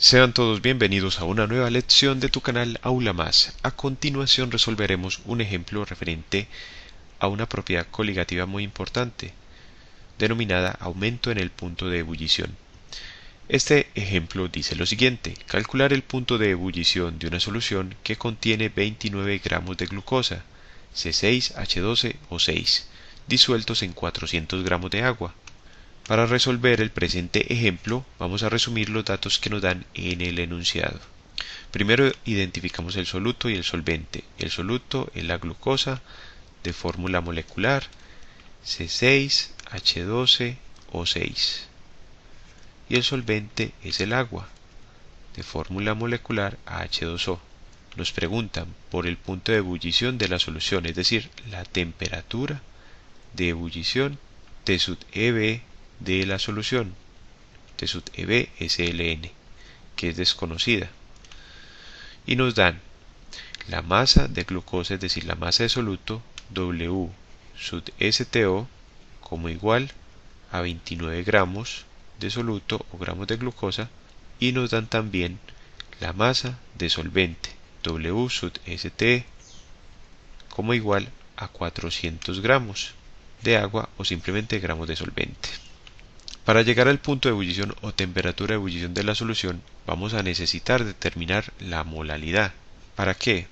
Sean todos bienvenidos a una nueva lección de tu canal Aula Más. A continuación resolveremos un ejemplo referente a una propiedad coligativa muy importante, denominada aumento en el punto de ebullición. Este ejemplo dice lo siguiente: calcular el punto de ebullición de una solución que contiene 29 gramos de glucosa, C6H12O6, disueltos en 400 gramos de agua. Para resolver el presente ejemplo, vamos a resumir los datos que nos dan en el enunciado. Primero identificamos el soluto y el solvente. El soluto es la glucosa de fórmula molecular C6H12O6 y el solvente es el agua de fórmula molecular H2O. Nos preguntan por el punto de ebullición de la solución, es decir, la temperatura de ebullición T sub EB de la solución, T sub EB SLN, que es desconocida, y nos dan la masa de glucosa, es decir, la masa de soluto, W sub STO, como igual a 29 gramos de soluto o gramos de glucosa, y nos dan también la masa de solvente, W sub ST, como igual a 400 gramos de agua o simplemente gramos de solvente. Para llegar al punto de ebullición o temperatura de ebullición de la solución, vamos a necesitar determinar la molalidad. ¿Para qué?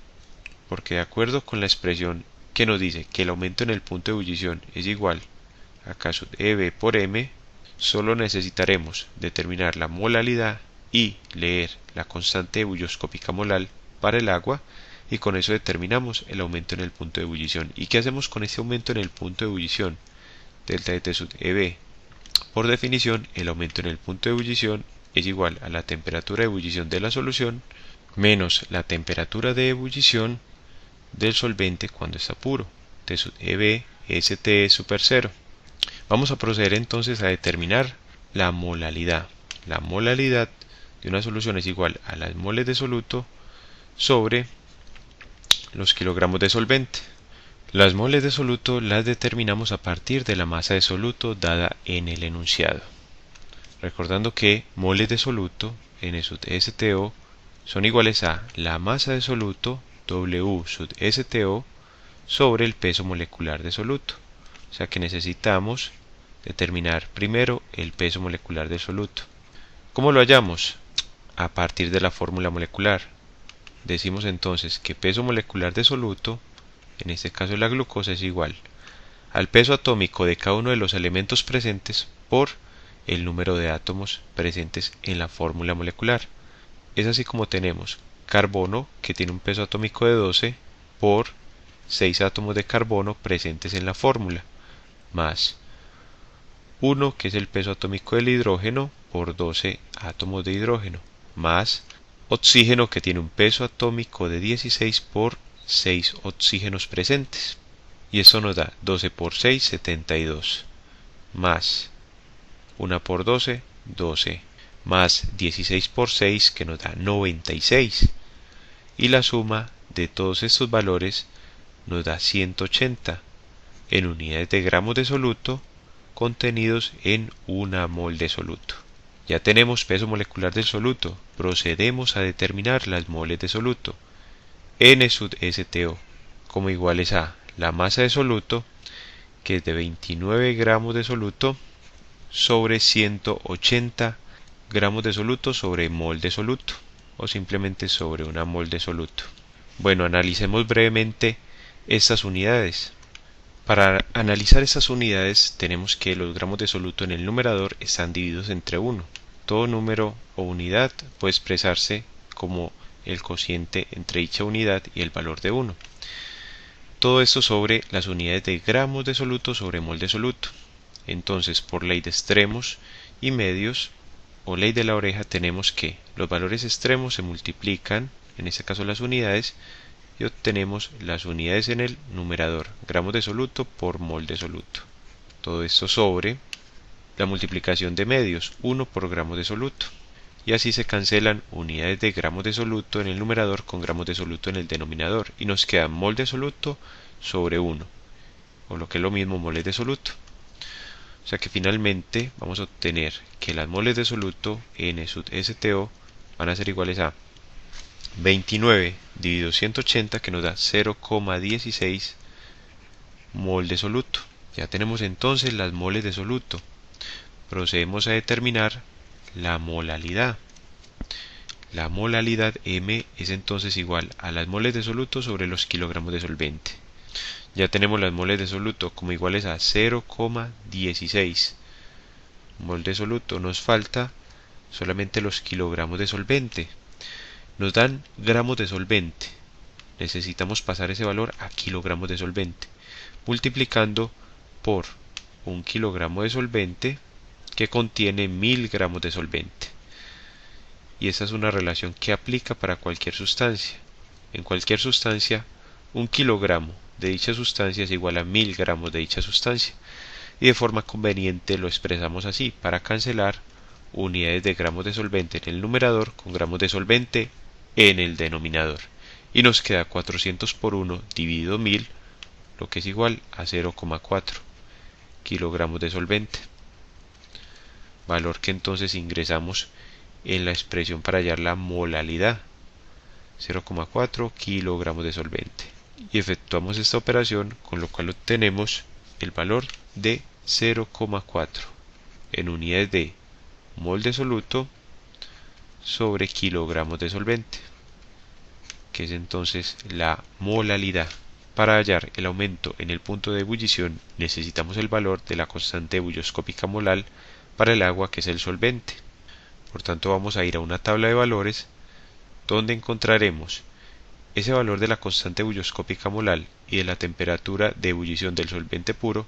Porque de acuerdo con la expresión que nos dice que el aumento en el punto de ebullición es igual a K sub EB por M, solo necesitaremos determinar la molalidad y leer la constante ebulloscópica molar para el agua, y con eso determinamos el aumento en el punto de ebullición. ¿Y qué hacemos con ese aumento en el punto de ebullición? Delta de T sub EB. Por definición, el aumento en el punto de ebullición es igual a la temperatura de ebullición de la solución menos la temperatura de ebullición del solvente cuando está puro, T sub EB ST super 0. Vamos a proceder entonces a determinar la molalidad. La molalidad de una solución es igual a las moles de soluto sobre los kilogramos de solvente. Las moles de soluto las determinamos a partir de la masa de soluto dada en el enunciado. Recordando que moles de soluto, N sub STO, son iguales a la masa de soluto, W sub STO, sobre el peso molecular de soluto. O sea que necesitamos determinar primero el peso molecular del soluto. ¿Cómo lo hallamos? A partir de la fórmula molecular. Decimos entonces que peso molecular de soluto, en este caso la glucosa, es igual al peso atómico de cada uno de los elementos presentes por el número de átomos presentes en la fórmula molecular. Es así como tenemos carbono, que tiene un peso atómico de 12, por 6 átomos de carbono presentes en la fórmula, más 1, que es el peso atómico del hidrógeno, por 12 átomos de hidrógeno, más oxígeno, que tiene un peso atómico de 16 por 6 oxígenos presentes, y eso nos da 12 por 6, 72, más 1 por 12, 12, más 16 por 6, que nos da 96, y la suma de todos estos valores nos da 180 en unidades de gramos de soluto contenidos en 1 mol de soluto. Ya tenemos peso molecular del soluto, procedemos a determinar las moles de soluto. N sub STO, como iguales a la masa de soluto, que es de 29 gramos de soluto, sobre 180 gramos de soluto sobre mol de soluto, o simplemente sobre 1 mol de soluto. Bueno, analicemos brevemente estas unidades. Para analizar estas unidades tenemos que los gramos de soluto en el numerador están divididos entre 1. Todo número o unidad puede expresarse como el cociente entre dicha unidad y el valor de 1. Todo esto sobre las unidades de gramos de soluto sobre mol de soluto. Entonces, por ley de extremos y medios, o ley de la oreja, tenemos que los valores extremos se multiplican, en este caso las unidades, y obtenemos las unidades en el numerador, gramos de soluto por mol de soluto. Todo esto sobre la multiplicación de medios, 1 por gramos de soluto. Y así se cancelan unidades de gramos de soluto en el numerador con gramos de soluto en el denominador, y nos queda mol de soluto sobre 1, o lo que es lo mismo, moles de soluto. O sea que finalmente vamos a obtener que las moles de soluto N sub STO van a ser iguales a 29 dividido 180, que nos da 0,16 mol de soluto. Ya tenemos entonces las moles de soluto. Procedemos a determinar la molalidad. La molalidad M es entonces igual a las moles de soluto sobre los kilogramos de solvente. Ya tenemos las moles de soluto como iguales a 0,16 mol de soluto. Nos falta solamente los kilogramos de solvente. Nos dan gramos de solvente. Necesitamos pasar ese valor a kilogramos de solvente, multiplicando por un kilogramo de solvente que contiene 1000 gramos de solvente. Y esta es una relación que aplica para cualquier sustancia. En cualquier sustancia, un kilogramo de dicha sustancia es igual a 1000 gramos de dicha sustancia. Y de forma conveniente lo expresamos así, para cancelar unidades de gramos de solvente en el numerador con gramos de solvente en el denominador. Y nos queda 400 por 1 dividido 1000, lo que es igual a 0,4 kilogramos de solvente. Valor que entonces ingresamos en la expresión para hallar la molalidad, 0,4 kilogramos de solvente. Y efectuamos esta operación, con lo cual obtenemos el valor de 0,4 en unidades de mol de soluto sobre kilogramos de solvente, que es entonces la molalidad. Para hallar el aumento en el punto de ebullición necesitamos el valor de la constante ebullioscópica molar para el agua, que es el solvente. Por tanto, vamos a ir a una tabla de valores donde encontraremos ese valor de la constante ebullioscópica molar y de la temperatura de ebullición del solvente puro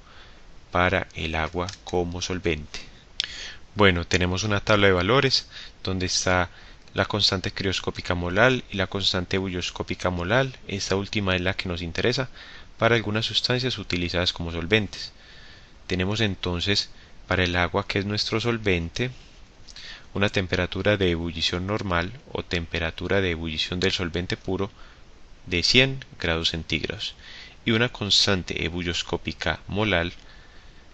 para el agua como solvente. Bueno, tenemos una tabla de valores donde está la constante crioscópica molar y la constante ebullioscópica molar. Esta última es la que nos interesa para algunas sustancias utilizadas como solventes. Tenemos entonces para el agua, que es nuestro solvente, una temperatura de ebullición normal o temperatura de ebullición del solvente puro de 100 grados centígrados y una constante ebullioscópica molar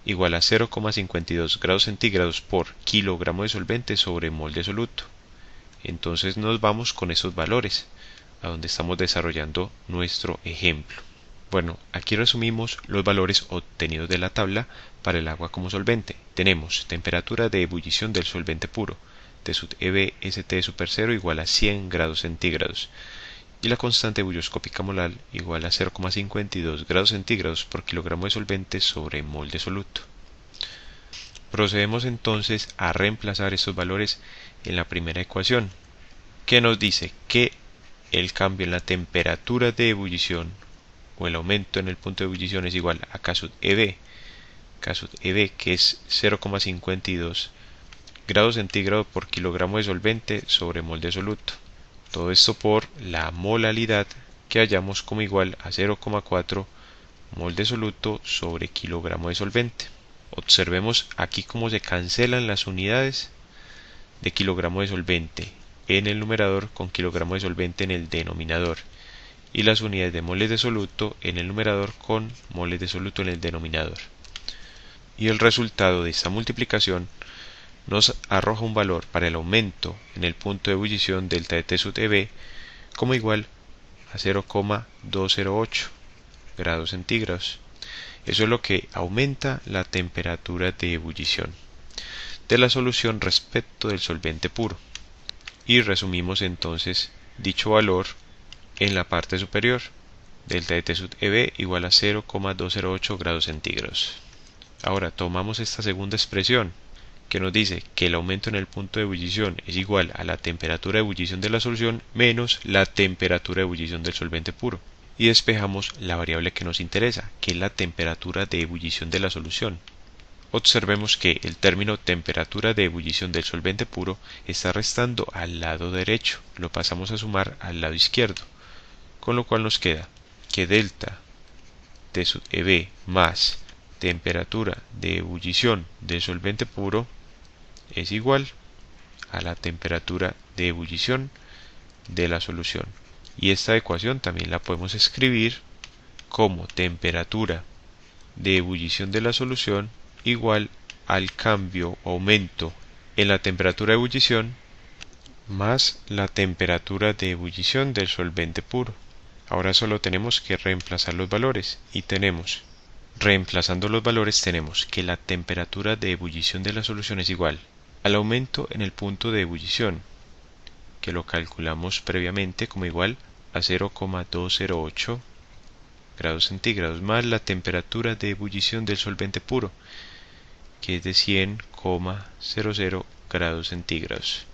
igual a 0,52 grados centígrados por kilogramo de solvente sobre mol de soluto. Entonces nos vamos con esos valores a donde estamos desarrollando nuestro ejemplo. Bueno, aquí resumimos los valores obtenidos de la tabla para el agua como solvente. Tenemos temperatura de ebullición del solvente puro, T sub EB ST super 0 igual a 100 grados centígrados, y la constante ebullioscópica molar igual a 0,52 grados centígrados por kilogramo de solvente sobre mol de soluto. Procedemos entonces a reemplazar estos valores en la primera ecuación, que nos dice que el cambio en la temperatura de ebullición o el aumento en el punto de ebullición es igual a K sub EB, que es 0,52 grados centígrados por kilogramo de solvente sobre mol de soluto. Todo esto por la molalidad, que hallamos como igual a 0,4 mol de soluto sobre kilogramo de solvente. Observemos aquí cómo se cancelan las unidades de kilogramo de solvente en el numerador con kilogramo de solvente en el denominador, y las unidades de moles de soluto en el numerador con moles de soluto en el denominador. Y el resultado de esta multiplicación nos arroja un valor para el aumento en el punto de ebullición delta de T sub EB como igual a 0,208 grados centígrados. Eso es lo que aumenta la temperatura de ebullición de la solución respecto del solvente puro. Y resumimos entonces dicho valor en la parte superior, delta de T sub EB igual a 0,208 grados centígrados. Ahora tomamos esta segunda expresión, que nos dice que el aumento en el punto de ebullición es igual a la temperatura de ebullición de la solución menos la temperatura de ebullición del solvente puro, y despejamos la variable que nos interesa, que es la temperatura de ebullición de la solución. Observemos que el término temperatura de ebullición del solvente puro está restando al lado derecho, lo pasamos a sumar al lado izquierdo, con lo cual nos queda que delta T sub EB más temperatura de ebullición del solvente puro es igual a la temperatura de ebullición de la solución. Y esta ecuación también la podemos escribir como temperatura de ebullición de la solución igual al cambio o aumento en la temperatura de ebullición más la temperatura de ebullición del solvente puro. Ahora solo tenemos que reemplazar los valores y tenemos, reemplazando los valores, tenemos que la temperatura de ebullición de la solución es igual al aumento en el punto de ebullición, que lo calculamos previamente como igual a 0,208 grados centígrados, más la temperatura de ebullición del solvente puro, que es de 100,00 grados centígrados.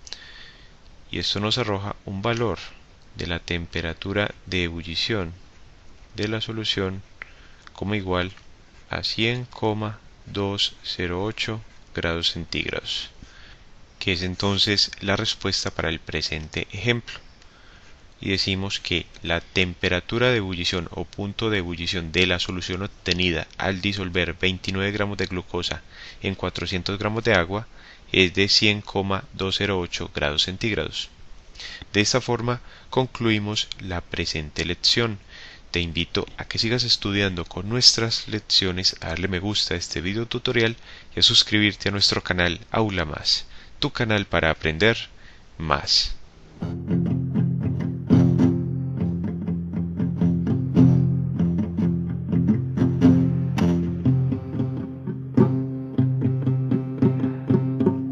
Y esto nos arroja un valor de la temperatura de ebullición de la solución como igual a 100,208 grados centígrados, que es entonces la respuesta para el presente ejemplo. Y decimos que la temperatura de ebullición o punto de ebullición de la solución obtenida al disolver 29 gramos de glucosa en 400 gramos de agua es de 100,208 grados centígrados. De esta forma concluimos la presente lección. Te invito a que sigas estudiando con nuestras lecciones, a darle me gusta a este video tutorial y a suscribirte a nuestro canal Aula Más, tu canal para aprender más.